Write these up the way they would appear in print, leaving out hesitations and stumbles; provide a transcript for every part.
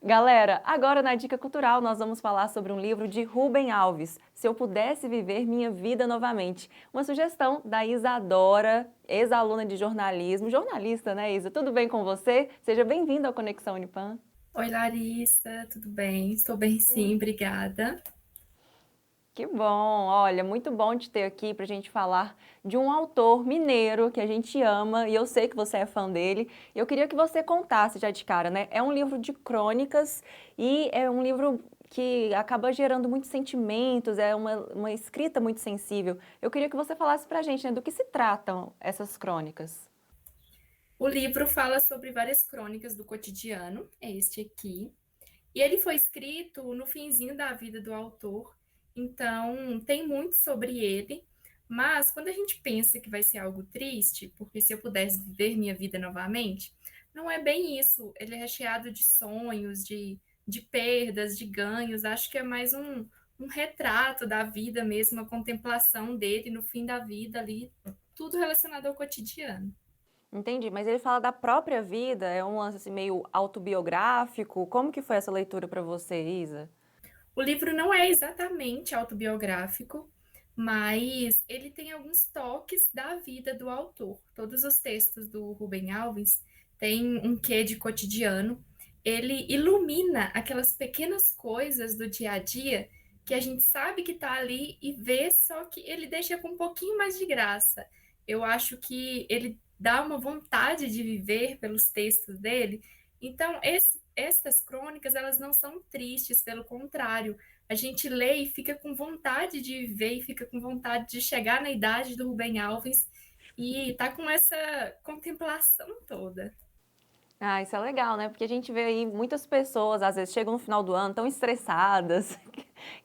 Galera, agora na Dica Cultural nós vamos falar sobre um livro de Rubem Alves, Se Eu Pudesse Viver Minha Vida Novamente. Uma sugestão da Isadora, ex-aluna de jornalismo, jornalista, né, Isa? Tudo bem com você? Seja bem-vinda ao Conexão Unipan. Oi, Larissa, tudo bem? Estou bem, sim, obrigada. Que bom! Olha, muito bom te ter aqui para a gente falar de um autor mineiro que a gente ama e eu sei que você é fã dele. Eu queria que você contasse já de cara, né? É um livro de crônicas e é um livro que acaba gerando muitos sentimentos, é uma escrita muito sensível. Eu queria que você falasse para a gente, né, do que se tratam essas crônicas. O livro fala sobre várias crônicas do cotidiano, é este aqui, e ele foi escrito no finzinho da vida do autor, então tem muito sobre ele, mas quando a gente pensa que vai ser algo triste, porque se eu pudesse viver minha vida novamente, não é bem isso. Ele é recheado de sonhos, de perdas, de ganhos. Acho que é mais um retrato da vida mesmo, uma contemplação dele no fim da vida ali, tudo relacionado ao cotidiano. Entendi, mas ele fala da própria vida, é um lance assim, meio autobiográfico. Como que foi essa leitura para você, Isa? O livro não é exatamente autobiográfico, mas ele tem alguns toques da vida do autor. Todos os textos do Rubem Alves têm um quê de cotidiano. Ele ilumina aquelas pequenas coisas do dia a dia que a gente sabe que está ali e vê, só que ele deixa com um pouquinho mais de graça. Eu acho que ele dá uma vontade de viver pelos textos dele. Então, estas crônicas, elas não são tristes, pelo contrário, a gente lê e fica com vontade de viver e fica com vontade de chegar na idade do Rubem Alves e tá com essa contemplação toda. Ah, isso é legal, né? Porque a gente vê aí muitas pessoas, às vezes, chegam no final do ano tão estressadas,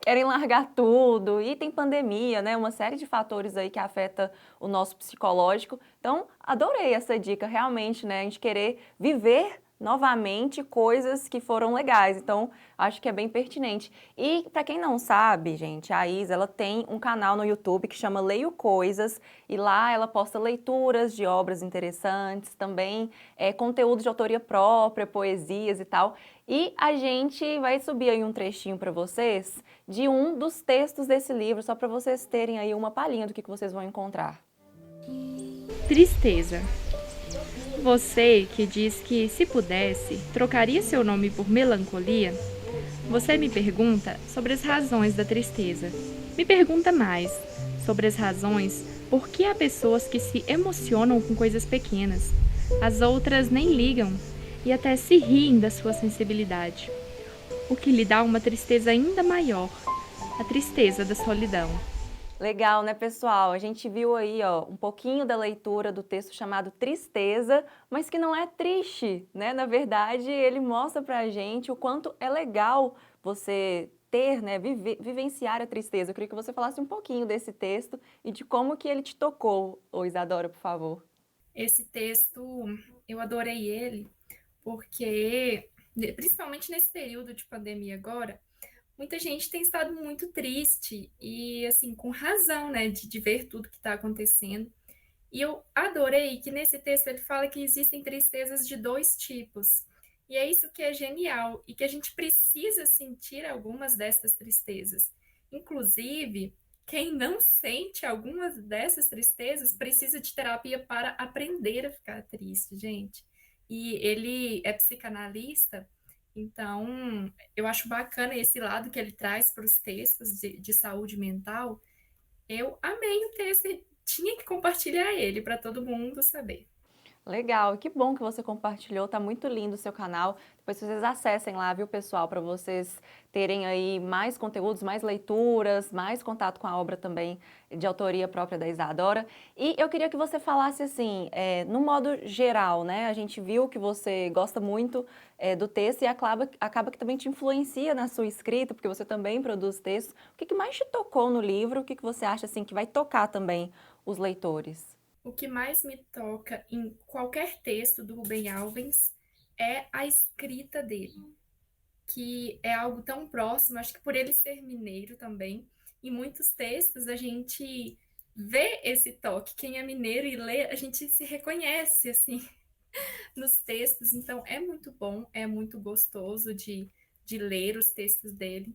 querem largar tudo, e tem pandemia, né? Uma série de fatores aí que afeta o nosso psicológico. Então, adorei essa dica, realmente, né? A gente querer viver novamente coisas que foram legais. Então, acho que é bem pertinente. E para quem não sabe, gente, a Isa, ela tem um canal no YouTube que chama Leio Coisas, e lá ela posta leituras de obras interessantes, também conteúdo de autoria própria, poesias e tal. E a gente vai subir aí um trechinho para vocês de um dos textos desse livro, só para vocês terem aí uma palhinha do que vocês vão encontrar. Tristeza. Você que diz que, se pudesse, trocaria seu nome por melancolia? Você me pergunta sobre as razões da tristeza. Me pergunta mais sobre as razões por que há pessoas que se emocionam com coisas pequenas. As outras nem ligam e até se riem da sua sensibilidade. O que lhe dá uma tristeza ainda maior, a tristeza da solidão. Legal, né, pessoal? A gente viu aí, ó, um pouquinho da leitura do texto chamado Tristeza, mas que não é triste, né? Na verdade, ele mostra pra gente o quanto é legal você ter, né, vivenciar a tristeza. Eu queria que você falasse um pouquinho desse texto e de como que ele te tocou, ô Isadora, por favor. Esse texto, eu adorei ele, porque, principalmente nesse período de pandemia agora, muita gente tem estado muito triste e, assim, com razão, né, de ver tudo que está acontecendo. E eu adorei que nesse texto ele fala que existem tristezas de dois tipos. E é isso que é genial e que a gente precisa sentir algumas dessas tristezas. Inclusive, quem não sente algumas dessas tristezas precisa de terapia para aprender a ficar triste, gente. E ele é psicanalista, então eu acho bacana esse lado que ele traz para os textos de saúde mental. Eu amei o texto e tinha que compartilhar ele para todo mundo saber. Legal, que bom que você compartilhou, tá muito lindo o seu canal. Depois vocês acessem lá, viu, pessoal, para vocês terem aí mais conteúdos, mais leituras, mais contato com a obra também de autoria própria da Isadora. E eu queria que você falasse assim, no modo geral, né? A gente viu que você gosta muito do texto e acaba que também te influencia na sua escrita, porque você também produz textos. O que que mais te tocou no livro? O que que você acha assim que vai tocar também os leitores? O que mais me toca em qualquer texto do Rubem Alves é a escrita dele, que é algo tão próximo, acho que por ele ser mineiro também. Em muitos textos a gente vê esse toque. Quem é mineiro e lê, a gente se reconhece assim. nos textos, então é muito bom, é muito gostoso de ler os textos dele.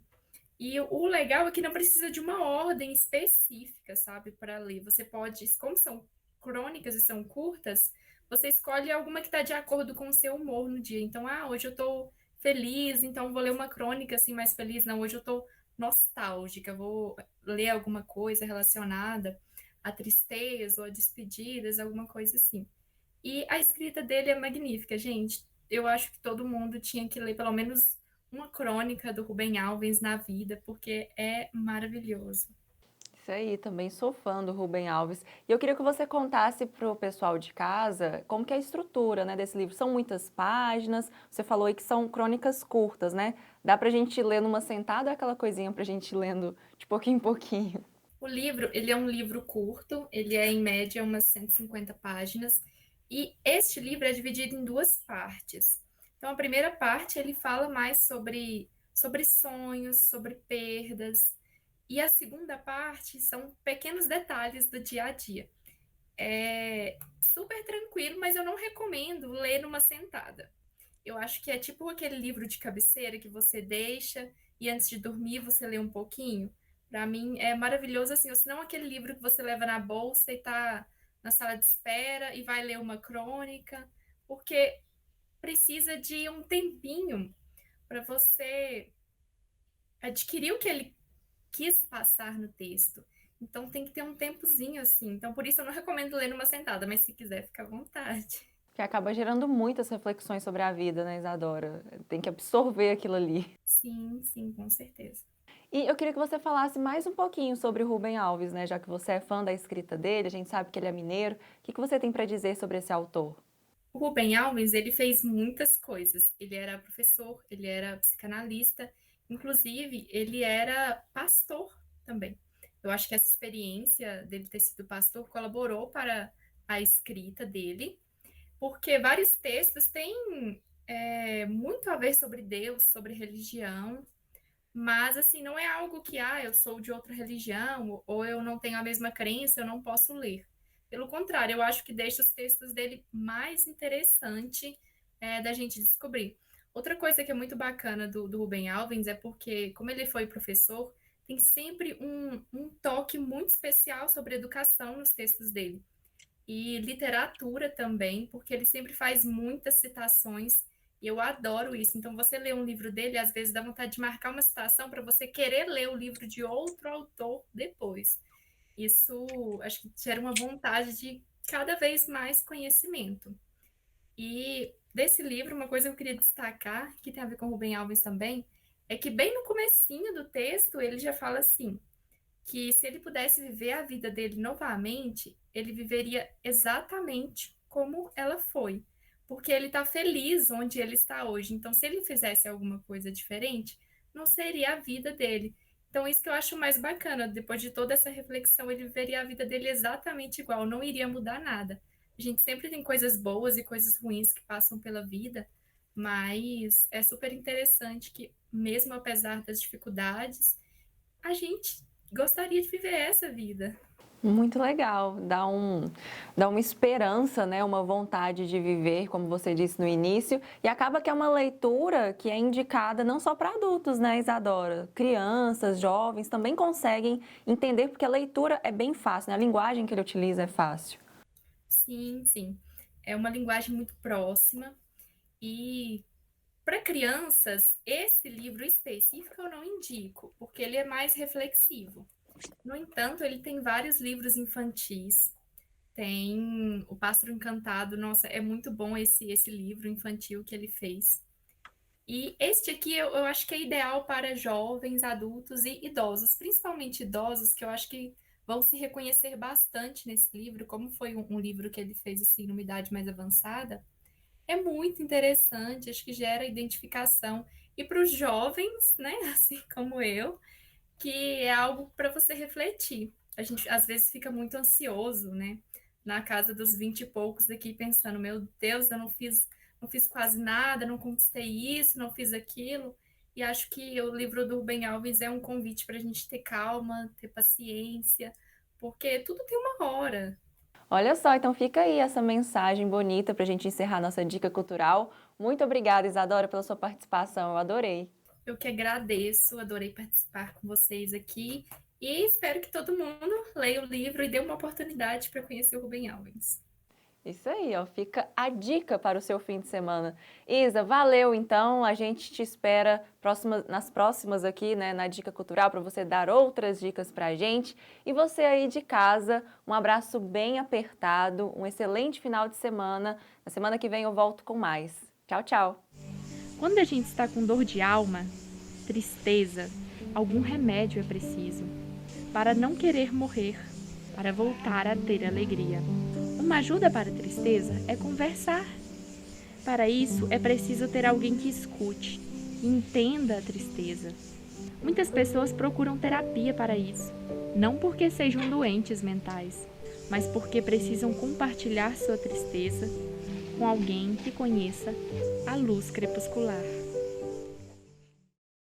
E o legal é que não precisa de uma ordem específica, sabe, para ler. Você pode, como são crônicas e são curtas, você escolhe alguma que está de acordo com o seu humor no dia. Então, hoje eu estou feliz, então vou ler uma crônica assim mais feliz. Não, hoje eu estou nostálgica, vou ler alguma coisa relacionada à tristeza ou a despedidas, alguma coisa assim. E a escrita dele é magnífica, gente. Eu acho que todo mundo tinha que ler pelo menos uma crônica do Rubem Alves na vida, porque é maravilhoso. Isso aí, também sou fã do Rubem Alves. E eu queria que você contasse para o pessoal de casa como que é a estrutura, né, desse livro. São muitas páginas, você falou aí que são crônicas curtas, né? Dá pra gente ler numa sentada ou é aquela coisinha pra gente ir lendo de pouquinho em pouquinho? O livro, ele é um livro curto, ele é em média umas 150 páginas, e este livro é dividido em duas partes. Então, a primeira parte, ele fala mais sobre sonhos, sobre perdas, e a segunda parte são pequenos detalhes do dia a dia. É super tranquilo, mas eu não recomendo ler numa sentada. Eu acho que é tipo aquele livro de cabeceira que você deixa e antes de dormir você lê um pouquinho. Para mim é maravilhoso assim, ou senão aquele livro que você leva na bolsa e tá na sala de espera e vai ler uma crônica, porque precisa de um tempinho para você adquirir o que ele quis passar no texto. Então tem que ter um tempozinho assim. Então por isso eu não recomendo ler numa sentada, mas se quiser, fica à vontade. Que acaba gerando muitas reflexões sobre a vida, né, Isadora? Tem que absorver aquilo ali. Sim, sim, com certeza. E eu queria que você falasse mais um pouquinho sobre o Rubem Alves, né? Já que você é fã da escrita dele, a gente sabe que ele é mineiro. O que você tem para dizer sobre esse autor? O Rubem Alves, ele fez muitas coisas. Ele era professor, ele era psicanalista, inclusive ele era pastor também. Eu acho que essa experiência dele ter sido pastor colaborou para a escrita dele, porque vários textos têm muito a ver sobre Deus, sobre religião, mas assim, não é algo que, eu sou de outra religião, ou eu não tenho a mesma crença, eu não posso ler. Pelo contrário, eu acho que deixa os textos dele mais interessante da gente descobrir. Outra coisa que é muito bacana do Rubem Alves é porque, como ele foi professor, tem sempre um toque muito especial sobre educação nos textos dele. E literatura também, porque ele sempre faz muitas citações e eu adoro isso. Então, você lê um livro dele, às vezes dá vontade de marcar uma citação para você querer ler o livro de outro autor depois. Isso, acho que gera uma vontade de cada vez mais conhecimento. E desse livro, uma coisa que eu queria destacar, que tem a ver com o Rubem Alves também, é que bem no comecinho do texto, ele já fala assim, que se ele pudesse viver a vida dele novamente, ele viveria exatamente como ela foi. Porque ele está feliz onde ele está hoje. Então, se ele fizesse alguma coisa diferente, não seria a vida dele. Então, isso que eu acho mais bacana. Depois de toda essa reflexão, ele viveria a vida dele exatamente igual, não iria mudar nada. A gente sempre tem coisas boas e coisas ruins que passam pela vida, mas é super interessante que, mesmo apesar das dificuldades, a gente gostaria de viver essa vida. Muito legal, dá uma esperança, né? Uma vontade de viver, como você disse no início, e acaba que é uma leitura que é indicada não só para adultos, né, Isadora? Crianças, jovens também conseguem entender, porque a leitura é bem fácil, né? A linguagem que ele utiliza é fácil. Sim, sim. É uma linguagem muito próxima e para crianças, esse livro específico eu não indico, porque ele é mais reflexivo. No entanto, ele tem vários livros infantis. Tem O Pássaro Encantado, nossa, é muito bom esse livro infantil que ele fez. E este aqui eu acho que é ideal para jovens, adultos e idosos, principalmente idosos, que eu acho que vão se reconhecer bastante nesse livro, como foi um livro que ele fez assim, numa idade mais avançada. É muito interessante, acho que gera identificação. E para os jovens, né, assim como eu, que é algo para você refletir. A gente às vezes fica muito ansioso, né? Na casa dos 20 e poucos aqui pensando, meu Deus, eu não fiz quase nada, não conquistei isso, não fiz aquilo. E acho que o livro do Rubem Alves é um convite para a gente ter calma, ter paciência, porque tudo tem uma hora. Olha só, então fica aí essa mensagem bonita para a gente encerrar nossa dica cultural. Muito obrigada, Isadora, pela sua participação, eu adorei. Eu que agradeço, adorei participar com vocês aqui e espero que todo mundo leia o livro e dê uma oportunidade para conhecer o Rubem Alves. Isso aí, ó, fica a dica para o seu fim de semana. Isa, valeu então, a gente te espera nas próximas aqui, né, na Dica Cultural, para você dar outras dicas para a gente. E você aí de casa, um abraço bem apertado, um excelente final de semana. Na semana que vem eu volto com mais. Tchau, tchau! Quando a gente está com dor de alma, tristeza, algum remédio é preciso para não querer morrer, para voltar a ter alegria. Uma ajuda para a tristeza é conversar. Para isso, é preciso ter alguém que escute e entenda a tristeza. Muitas pessoas procuram terapia para isso, não porque sejam doentes mentais, mas porque precisam compartilhar sua tristeza com alguém que conheça a luz crepuscular.